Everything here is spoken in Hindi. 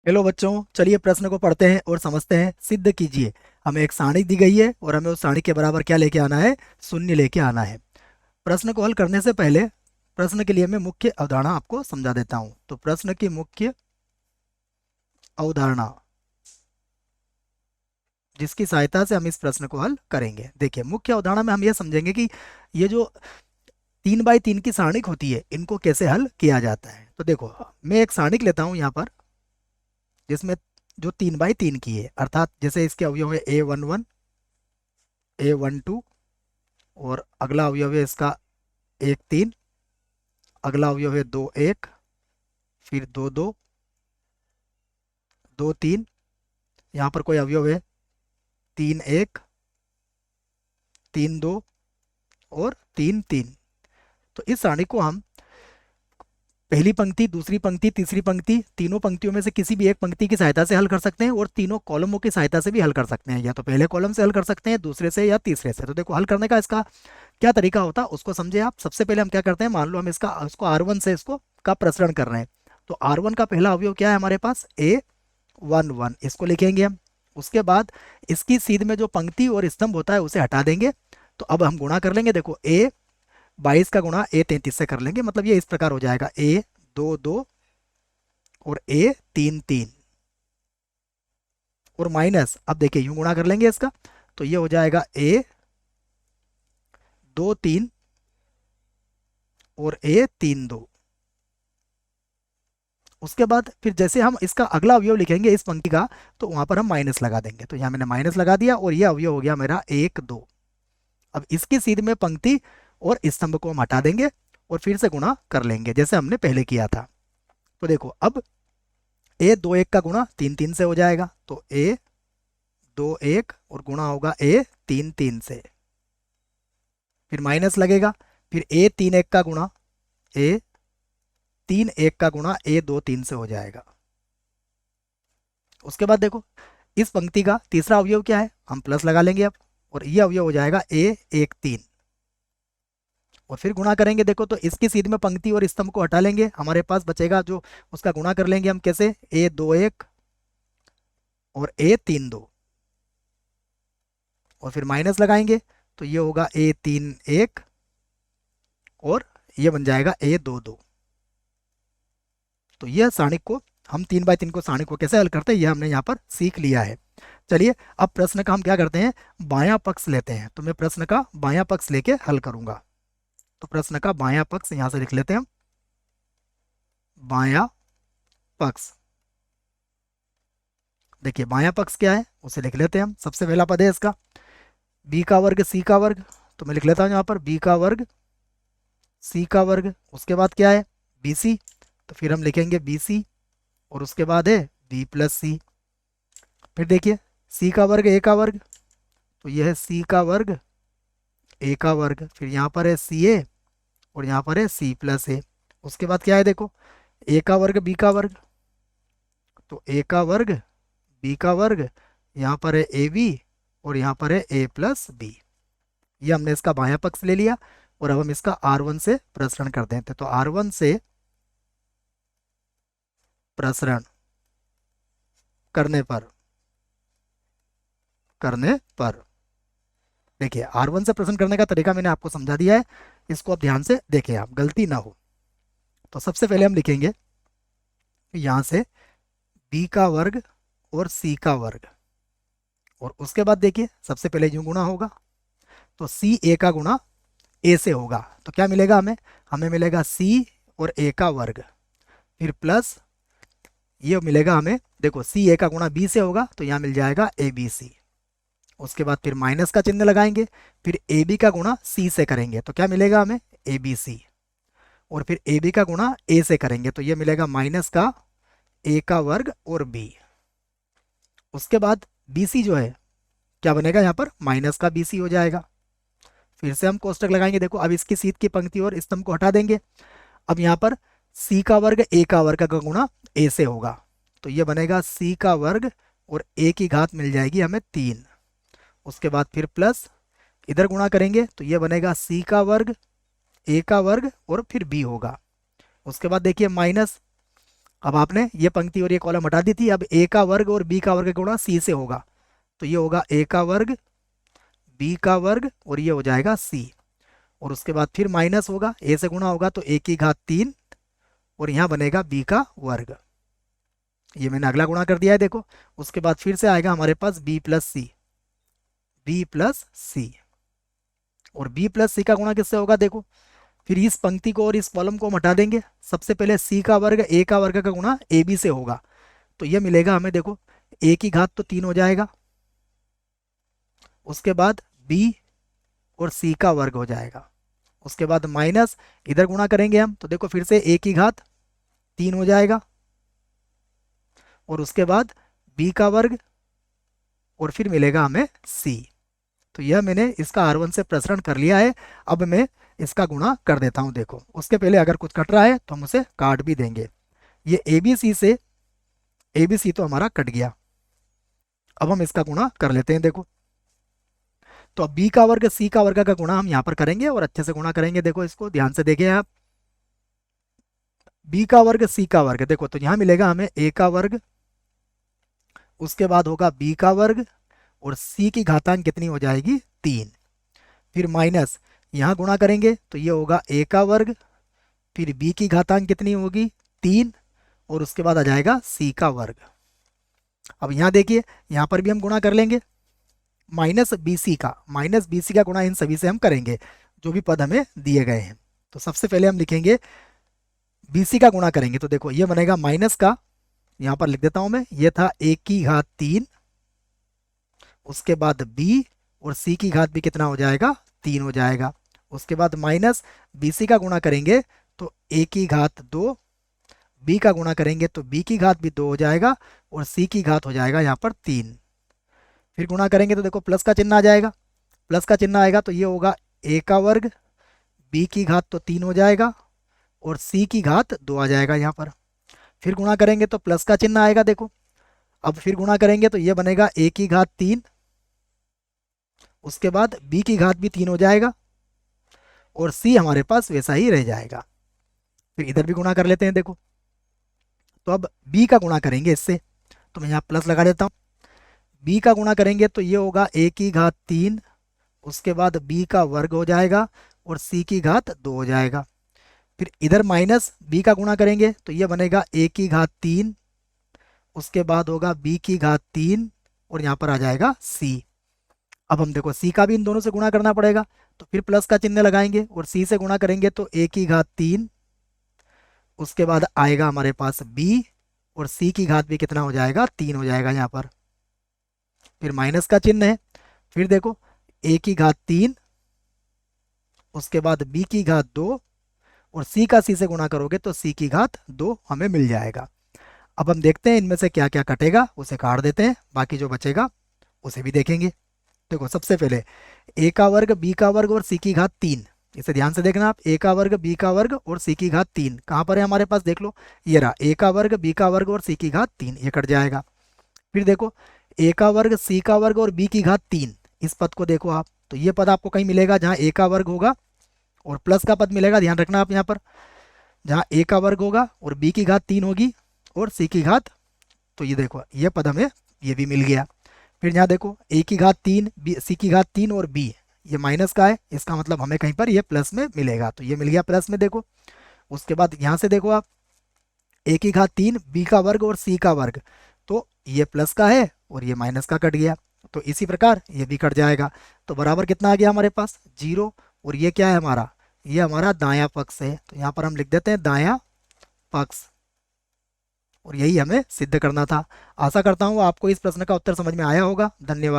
हेलो बच्चों, चलिए प्रश्न को पढ़ते हैं और समझते हैं। सिद्ध कीजिए। हमें एक सारणी दी गई है और हमें उस सारणी के बराबर क्या लेके आना है? शून्य लेके आना है। प्रश्न को हल करने से पहले प्रश्न के लिए मैं मुख्य अवधारणा आपको समझा देता हूं। तो प्रश्न की मुख्य अवधारणा जिसकी सहायता से हम इस प्रश्न को हल करेंगे। देखिए, मुख्य अवधारणा में हम ये समझेंगे कि ये जो 3x3 की सारणिक होती है, इनको कैसे हल किया जाता है। तो देखो, मैं एक सारणिक लेता हूँ यहाँ पर, जिसमें जो 3x3 की है, अर्थात जैसे इसके अवयव है A11, A12, और अगला अवयव है इसका 1 3, अगला अवयव है 2 1, फिर 2 2, 2 3, यहाँ पर कोई अवयव है 3 1, 3 2 और 3 3। तो इस सारणी को हम पहली पंक्ति, दूसरी पंक्ति, तीसरी पंक्ति, तीनों पंक्तियों में से किसी भी एक पंक्ति की सहायता से हल कर सकते हैं, और तीनों कॉलमों की सहायता से भी हल कर सकते हैं। या तो पहले कॉलम से हल कर सकते हैं, दूसरे से, या तीसरे से। तो देखो, हल करने का इसका क्या तरीका होता है उसको समझे आप। सबसे पहले हम क्या करते हैं, मान लो हम इसको R1 से इसको का प्रसरण कर रहे हैं। तो R1 का पहला अवयव क्या है हमारे पास? A11, इसको लिखेंगे हम। उसके बाद इसकी सीध में जो पंक्ति और स्तंभ होता है उसे हटा देंगे। तो अब हम गुणा कर लेंगे। देखो, A22 का गुणा A33 से कर लेंगे, मतलब ये इस प्रकार हो जाएगा A22 और A33, और माइनस, अब देखिए यूं गुणा कर लेंगे इसका, तो ये हो जाएगा A23 और A32। उसके बाद फिर जैसे हम इसका अगला अवयव लिखेंगे इस पंक्ति का, तो वहां पर हम माइनस लगा देंगे। तो यहाँ मैंने माइनस लगा दिया, और ये अवयव हो गया मेरा 1 2। अब इसकी सीध में पंक्ति और स्तंभ को हम हटा देंगे और फिर से गुणा कर लेंगे जैसे हमने पहले किया था। तो देखो, अब A21 का गुणा 3 3 से हो जाएगा, तो A21 और गुणा होगा A33 से, फिर माइनस लगेगा। फिर A31 का गुणा A31 का गुणा A23 से हो जाएगा। उसके बाद देखो, इस पंक्ति का तीसरा अवयव क्या है, हम प्लस लगा लेंगे अब, और ये अवयव हो जाएगा A13, और फिर गुणा करेंगे। देखो, तो इसकी सीध में पंक्ति और स्तंभ को हटा लेंगे, हमारे पास बचेगा जो, उसका गुणा कर लेंगे हम कैसे, A21 और A32, और फिर माइनस लगाएंगे, तो ये होगा A31 और ये बन जाएगा A22। तो यह सारणिक को, हम 3x3 को सारणिक को कैसे हल करते हैं, यह हमने यहाँ पर सीख लिया है। चलिए, अब प्रश्न का हम क्या करते हैं, बायां पक्ष लेते हैं। तो मैं प्रश्न का बायां पक्ष लेके हल करूंगा। तो प्रश्न का बायां पक्ष यहां से लिख लेते हैं हम, बायां पक्ष। देखिए, बायां पक्ष क्या है उसे लिख लेते हैं हम। सबसे पहला पद है इसका b का वर्ग c का वर्ग, तो मैं लिख लेता हूं यहाँ पर b का वर्ग c का वर्ग। उसके बाद क्या है, bc, तो फिर हम लिखेंगे bc, और उसके बाद है b प्लस सी। फिर देखिए, c का वर्ग a का वर्ग, तो यह है c का वर्ग a का वर्ग। फिर यहाँ पर है सी ए, और यहाँ पर है c प्लस ए। उसके बाद क्या है, देखो, a का वर्ग b का वर्ग, तो a का वर्ग b का वर्ग, यहाँ पर है ए बी, और यहाँ पर है a प्लस बी। ये हमने इसका बायां पक्ष ले लिया, और अब हम इसका R1 से प्रसरण कर देते हैं। तो R1 से प्रसरण करने पर देखिए, R1 से प्रसरण करने का तरीका मैंने आपको समझा दिया है, इसको आप ध्यान से देखें, आप गलती ना हो। तो सबसे पहले हम लिखेंगे यहाँ से b का वर्ग और c का वर्ग, और उसके बाद देखिए सबसे पहले यूं गुणा होगा, तो सी ए का गुणा ए से होगा। तो क्या मिलेगा हमें, हमें मिलेगा c और a का वर्ग, फिर प्लस ये मिलेगा हमें, देखो सी ए का गुणा b से होगा, तो यहाँ मिल जाएगा ए बी सी। उसके बाद फिर माइनस का चिन्ह लगाएंगे, फिर ए बी का गुणा c से करेंगे, तो क्या मिलेगा हमें, ए बी सी। और फिर ए बी का गुणा a से करेंगे, तो ये मिलेगा माइनस का a का वर्ग और b। उसके बाद बी सी जो है, क्या बनेगा यहाँ पर, माइनस का बी सी हो जाएगा। फिर से हम कोष्टक लगाएंगे। देखो, अब इसकी सीध की पंक्ति और स्तंभ को हटा देंगे। अब यहाँ पर c का वर्ग a का वर्ग का गुणा a से होगा, तो ये बनेगा c का वर्ग, और a की घात मिल जाएगी हमें 3। उसके बाद फिर प्लस, इधर गुणा करेंगे, तो ये बनेगा c का वर्ग, a का वर्ग, और फिर b होगा। उसके बाद देखिए माइनस, अब आपने ये पंक्ति और ये कॉलम हटा दी थी, अब ए का वर्ग और बी का वर्ग का गुणा सी से होगा, तो ये होगा ए का वर्ग बी का वर्ग और ये हो जाएगा सी, और उसके बाद फिर माइनस होगा, ए से गुणा होगा तो ए की घात 3 और यहाँ बनेगा बी का वर्ग। ये मैंने अगला गुणा कर दिया है देखो। उसके बाद फिर से आएगा हमारे पास बी प्लस सी, बी प्लस सी, और बी प्लस सी का गुणा किससे होगा देखो। फिर इस पंक्ति को और इस कॉलम को हम हटा देंगे। सबसे पहले सी का वर्ग ए का वर्ग का गुणा ए बी से होगा, तो ये मिलेगा हमें देखो, ए की घात तो 3 हो जाएगा, उसके बाद बी और सी का वर्ग हो जाएगा, उसके बाद माइनस, इधर गुणा करेंगे हम तो देखो फिर से ए की घात 3 हो जाएगा, और उसके बाद बी का वर्ग और फिर मिलेगा हमें सी। तो यह मैंने इसका R1 से प्रसरण कर लिया है। अब मैं इसका गुणा कर देता हूं देखो। उसके पहले अगर कुछ कट रहा है तो हम उसे काट भी देंगे। ये ABC से ABC तो हमारा कट गया। अब हम इसका गुणा कर लेते हैं देखो। तो अब बी का वर्ग सी का वर्ग का गुणा हम यहाँ पर करेंगे और अच्छे से गुणा करेंगे। देखो इसको ध्यान से देखिए आप, बी का वर्ग सी का वर्ग देखो, तो यहाँ मिलेगा हमें ए का वर्ग, उसके बाद होगा बी का वर्ग और सी की घातांक कितनी हो जाएगी 3, फिर माइनस, यहाँ गुणा करेंगे तो ये होगा ए का वर्ग, फिर बी की घातांक कितनी होगी 3, और उसके बाद आ जाएगा सी का वर्ग। अब यहाँ देखिए, यहाँ पर भी हम गुणा कर लेंगे, माइनस बी सी का गुणा इन सभी से हम करेंगे जो भी पद हमें दिए गए हैं। तो सबसे पहले हम लिखेंगे बी सी का गुणा करेंगे, तो देखो ये बनेगा माइनस का, यहाँ पर लिख देता हूँ मैं, ये था ए की घात 3, उसके बाद बी और सी की घात भी कितना हो जाएगा 3 हो जाएगा, उसके बाद माइनस बी सी का गुणा करेंगे तो ए की घात 2, बी का गुणा करेंगे तो बी की घात भी 2 हो जाएगा और सी की घात हो जाएगा यहाँ पर 3। फिर गुणा करेंगे तो देखो प्लस का चिन्ह आ जाएगा, प्लस का चिन्ह आएगा तो ये होगा ए का वर्ग, बी की घात तो 3 हो जाएगा और सी की घात 2 आ जाएगा यहाँ पर। फिर गुणा करेंगे तो प्लस का चिन्ह आएगा देखो। अब फिर गुणा करेंगे तो ये बनेगा ए की घात 3, उसके बाद बी की घात भी 3 हो जाएगा और सी हमारे पास वैसा ही रह जाएगा। फिर इधर भी गुणा कर लेते हैं देखो। तो अब बी का गुणा करेंगे इससे, तो मैं यहाँ प्लस लगा देता हूँ। बी का गुणा करेंगे तो ये होगा ए की घात 3, उसके बाद बी का वर्ग हो जाएगा और सी की घात 2 हो जाएगा। फिर इधर माइनस बी का गुणा करेंगे तो ये बनेगा ए की घात 3, उसके बाद होगा बी की घात 3 और यहाँ पर आ जाएगा सी। अब हम देखो सी का भी इन दोनों से गुणा करना पड़ेगा, तो फिर प्लस का चिन्ह लगाएंगे और सी से गुणा करेंगे तो ए की घात 3, उसके बाद आएगा हमारे पास बी और सी की घात भी कितना हो जाएगा 3 हो जाएगा यहाँ पर। फिर माइनस का चिन्ह है, फिर देखो ए की घात 3, उसके बाद बी की घात 2 और सी का सी से गुणा करोगे तो सी की घात 2 हमें मिल जाएगा। अब हम देखते हैं इनमें से क्या क्या कटेगा, उसे काट देते हैं, बाकी जो बचेगा उसे भी देखेंगे। देखो सबसे पहले ए का वर्ग बी का वर्ग और सी की घात 3, इसे ध्यान से देखना आप, ए का वर्ग बी का वर्ग और सी की घात 3 कहाँ पर है हमारे पास, देख लो ये रहा, ए का वर्ग बी का वर्ग और सी की घात 3, ये कट जाएगा। फिर देखो ए का वर्ग सी का वर्ग और बी की घात 3, इस पद को देखो आप, तो ये पद आपको कहीं मिलेगा जहाँ ए का वर्ग होगा और प्लस का पद मिलेगा, ध्यान रखना आप यहाँ पर, जहाँ ए का वर्ग होगा और बी की घात 3 होगी और सी की घात, तो ये देखो ये पद हमें ये भी मिल गया। फिर यहाँ देखो ए की घात 3 बी सी की घात 3 और बी ये माइनस का है, इसका मतलब हमें कहीं पर ये प्लस में मिलेगा, तो ये मिल गया प्लस में देखो। उसके बाद यहाँ से देखो आप ए की घात 3 बी का वर्ग और सी का वर्ग, तो ये प्लस का है और ये माइनस का कट गया, तो इसी प्रकार ये भी कट जाएगा। तो बराबर कितना आ गया हमारे पास 0, और ये क्या है हमारा, ये हमारा दायां पक्ष है, तो यहाँ पर हम लिख देते हैं दायां पक्ष, और यही हमें सिद्ध करना था। आशा करता हूँ आपको इस प्रश्न का उत्तर समझ में आया होगा। धन्यवाद।